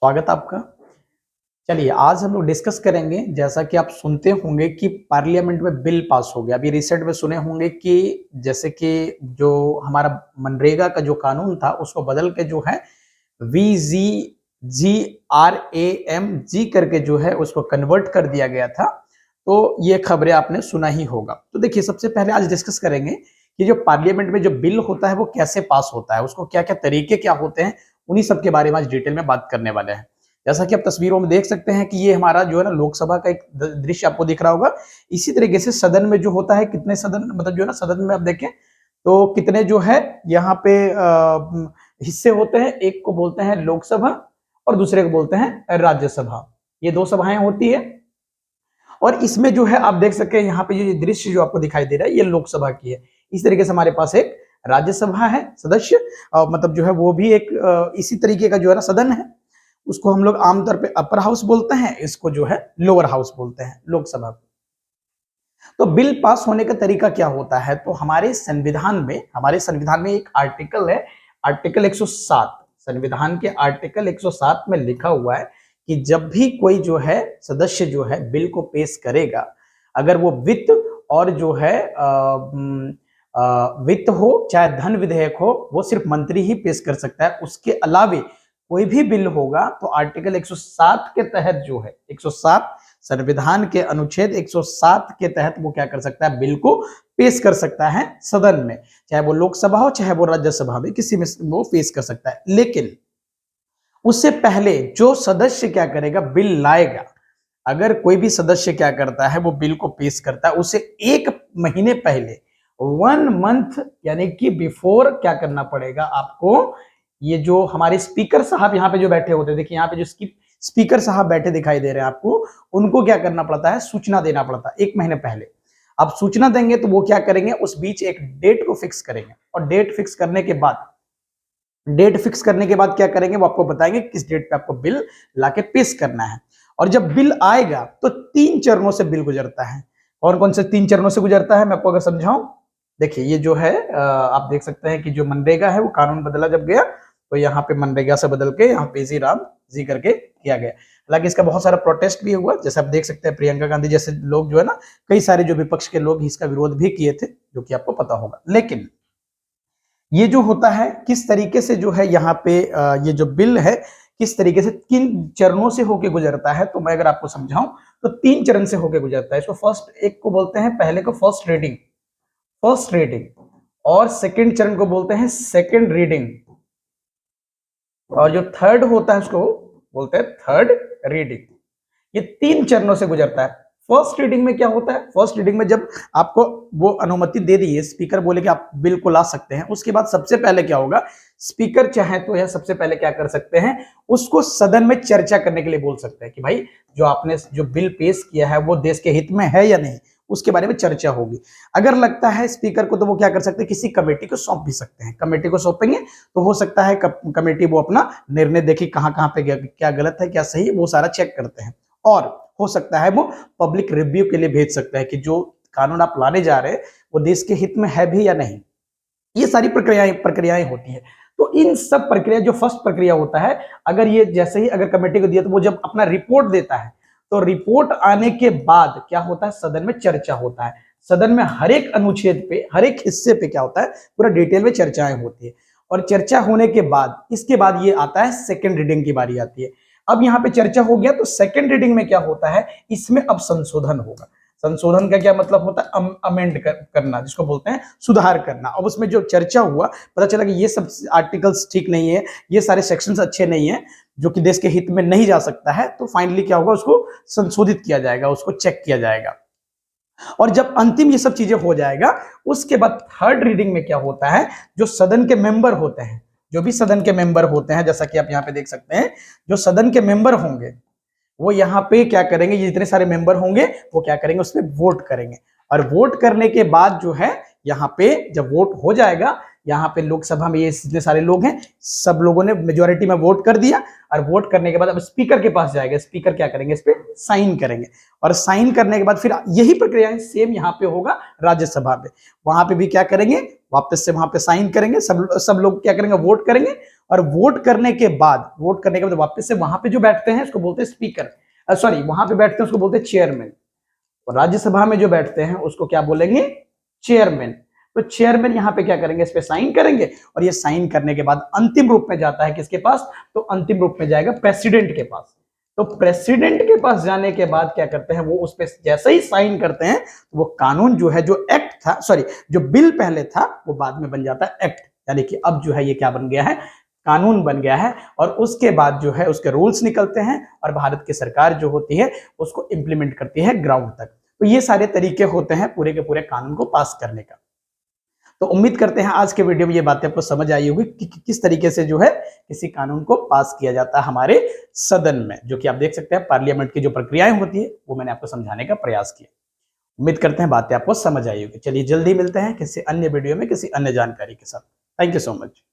स्वागत है आपका। चलिए आज हम लोग डिस्कस करेंगे, जैसा कि आप सुनते होंगे कि पार्लियामेंट में बिल पास हो गया। अभी रिसेंट में सुने होंगे कि जैसे कि जो हमारा मनरेगा का जो कानून था उसको बदल के जो है VGGRAM करके जो है उसको कन्वर्ट कर दिया गया था। तो ये खबरें आपने सुना ही होगा। तो देखिए, सबसे पहले आज डिस्कस करेंगे कि जो पार्लियामेंट में जो बिल होता है वो कैसे पास होता है, उसको क्या क्या तरीके क्या होते हैं, उन्हीं सब के बारे में आज डिटेल में बात करने वाले हैं। जैसा कि आप तस्वीरों में देख सकते हैं कि ये हमारा जो है ना लोकसभा का एक दृश्य आपको दिख रहा होगा। इसी तरीके से सदन में जो होता है, कितने सदन मतलब जो है ना सदन में आप देखें तो कितने जो है यहाँ पे हिस्से होते हैं। एक को बोलते हैं लोकसभा और दूसरे को बोलते हैं राज्यसभा। ये दो सभाएं होती है और इसमें जो है आप देख सकते हैं यहाँ पे ये दृश्य जो आपको दिखाई दे रहा है ये लोकसभा की है। इस तरीके से हमारे पास एक राज्यसभा है सदस्य, मतलब जो है वो भी एक इसी तरीके का जो है ना सदन है। उसको हम लोग आमतौर पे अपर हाउस बोलते हैं, इसको जो है लोअर हाउस बोलते हैं, लोकसभा को। तो बिल पास होने का तरीका क्या होता है, तो हमारे संविधान में एक आर्टिकल है, आर्टिकल 107। संविधान के आर्टिकल 107 में लिखा हुआ है कि जब भी कोई जो है सदस्य जो है बिल को पेश करेगा, अगर वो वित्त और जो है वित्त हो चाहे धन विधेयक हो, वो सिर्फ मंत्री ही पेश कर सकता है। उसके अलावे कोई भी बिल होगा तो आर्टिकल 107 के तहत जो है 107 संविधान के अनुच्छेद 107 के तहत वो क्या कर सकता है, बिल को पेश कर सकता है सदन में, चाहे वो लोकसभा हो चाहे वो राज्यसभा में, किसी में वो पेश कर सकता है। लेकिन उससे पहले जो सदस्य क्या करेगा, बिल लाएगा। अगर कोई भी सदस्य क्या करता है, वो बिल को पेश करता है, उसे एक महीने पहले 1 मंथ यानी कि बिफोर क्या करना पड़ेगा आपको। ये जो हमारे स्पीकर साहब यहाँ पे जो बैठे होते हैं, देखिए यहाँ पे जो स्पीकर साहब बैठे दिखाई दे रहे हैं आपको, उनको क्या करना पड़ता है, सूचना देना पड़ता है 1 महीने पहले। अब सूचना देंगे तो वो क्या करेंगे, उस बीच एक डेट को फिक्स करेंगे और डेट फिक्स करने के बाद क्या करेंगे, वो आपको बताएंगे किस डेट पे आपको बिल लाके पेश करना है। और जब बिल आएगा तो 3 चरणों से बिल गुजरता है। और कौन से 3 चरणों से गुजरता है मैं आपको अगर समझाऊं, देखिए ये जो है आप देख सकते हैं कि जो मनरेगा है वो कानून बदला जब गया तो यहाँ पे मनरेगा से बदल के यहाँ पे राम जी करके किया गया। हालांकि इसका बहुत सारा प्रोटेस्ट भी हुआ, जैसे आप देख सकते हैं प्रियंका गांधी जैसे लोग जो है ना, कई सारे जो विपक्ष के लोग इसका विरोध भी किए थे, जो कि आपको पता होगा। लेकिन ये जो होता है किस तरीके से जो है यहाँ पे ये जो बिल है किस तरीके से किन चरणों से होके गुजरता है, तो मैं अगर आपको समझाऊं तो 3 चरण से होके गुजरता है। इसको फर्स्ट एक को बोलते हैं, पहले को फर्स्ट रीडिंग और सेकंड चरण को बोलते हैं सेकंड रीडिंग, और जो थर्ड होता है उसको बोलते हैं थर्ड रीडिंग। ये 3 चरणों से गुजरता है। फर्स्ट रीडिंग में क्या होता है, फर्स्ट रीडिंग में जब आपको वो अनुमति दे दी है, स्पीकर बोले कि आप बिल को ला सकते हैं, उसके बाद सबसे पहले क्या होगा, स्पीकर चाहे तो यह सबसे पहले क्या कर सकते हैं, उसको सदन में चर्चा करने के लिए बोल सकते हैं कि भाई जो आपने जो बिल पेश किया है वो देश के हित में है या नहीं, उसके बारे में चर्चा होगी। अगर लगता है स्पीकर को तो वो क्या कर सकते हैं, किसी कमेटी को सौंप भी सकते हैं। कमेटी को सौंपेंगे तो हो सकता है कमेटी वो अपना निर्णय देखी कहां कहां पे क्या गलत है क्या सही, वो सारा चेक करते हैं। और हो सकता है वो पब्लिक रिव्यू के लिए भेज सकता है कि जो कानून आप लाने जा रहे हैं वो देश के हित में है भी या नहीं। ये सारी प्रक्रियाएं होती है। तो इन सब प्रक्रिया, जो फर्स्ट प्रक्रिया होता है, अगर ये जैसे ही अगर कमेटी को दिया तो वो जब अपना रिपोर्ट देता है, तो रिपोर्ट आने के बाद क्या होता है, सदन में चर्चा होता है। सदन में हर एक अनुच्छेद पे, हर एक हिस्से पे क्या होता है, पूरा डिटेल में चर्चाएं होती है। और चर्चा होने के बाद इसके बाद ये आता है सेकेंड रीडिंग की बारी आती है। अब यहाँ पे चर्चा हो गया तो सेकेंड रीडिंग में क्या होता है, इसमें अब संशोधन होगा। संशोधन का क्या मतलब होता है, अमेंड करना, जिसको बोलते हैं सुधार करना। अब उसमें जो चर्चा हुआ, पता चला कि ये सब आर्टिकल्स ठीक नहीं है, ये सारे सेक्शंस अच्छे नहीं है, जो कि देश के हित में नहीं जा सकता है, तो फाइनली क्या होगा, उसको संशोधित किया जाएगा, उसको चेक किया जाएगा। और जब अंतिम ये सब चीजें हो जाएगा, उसके बाद थर्ड रीडिंग में क्या होता है, जो सदन के मेंबर होते हैं, जो भी सदन के मेंबर होते हैं, जैसा कि आप यहाँ पे देख सकते हैं, जो सदन के मेंबर होंगे वो यहाँ पे क्या करेंगे, ये जितने सारे मेंबर होंगे वो क्या करेंगे, उस पर वोट करेंगे। और वोट करने के बाद जो है यहाँ पे जब वोट हो जाएगा, यहाँ पे लोकसभा में ये जितने सारे लोग हैं सब लोगों ने मेजोरिटी में वोट कर दिया, और वोट करने के बाद अब स्पीकर के पास जाएगा, स्पीकर क्या करेंगे, इस पे साइन करेंगे। और साइन करने के बाद फिर यही प्रक्रिया सेम यहाँ पे होगा राज्यसभा में। वहां पे भी क्या करेंगे, वापस से वहां पे साइन करेंगे, सब लोग क्या करेंगे, वोट करेंगे। और वोट करने के बाद वापस से वहां पे जो बैठते हैं उसको बोलते हैं स्पीकर, सॉरी वहां पे बैठते हैं उसको बोलते हैं चेयरमैन। और राज्यसभा में जो बैठते हैं उसको क्या बोलेंगे, चेयरमैन। तो चेयरमैन यहाँ पे क्या करेंगे, इस पे साइन करेंगे और ये साइन करने के बाद अंतिम रूप में जाता है किसके पास, तो अंतिम रूप में जाएगा प्रेसिडेंट के पास। तो प्रेसिडेंट के पास जाने के बाद क्या करते हैं, वो उस पे जैसे ही साइन करते हैं तो वो कानून जो है, जो एक्ट था, सॉरी जो बिल पहले था वो बाद में बन जाता है एक्ट। यानी कि अब जो है ये क्या बन गया है, कानून बन गया है। और उसके बाद जो है उसके रूल्स निकलते हैं और भारत की सरकार जो होती है उसको इंप्लीमेंट करती है ग्राउंड तक। तो ये सारे तरीके होते हैं पूरे के पूरे कानून को पास करने का। तो उम्मीद करते हैं आज के वीडियो में ये बातें आपको समझ आई होगी कि किस तरीके से जो है किसी कानून को पास किया जाता है हमारे सदन में, जो कि आप देख सकते हैं पार्लियामेंट की जो प्रक्रियाएं होती है वो मैंने आपको समझाने का प्रयास किया। उम्मीद करते हैं बातें आपको समझ आई होगी। चलिए जल्दी मिलते हैं किसी अन्य वीडियो में किसी अन्य जानकारी के साथ। Thank you so much.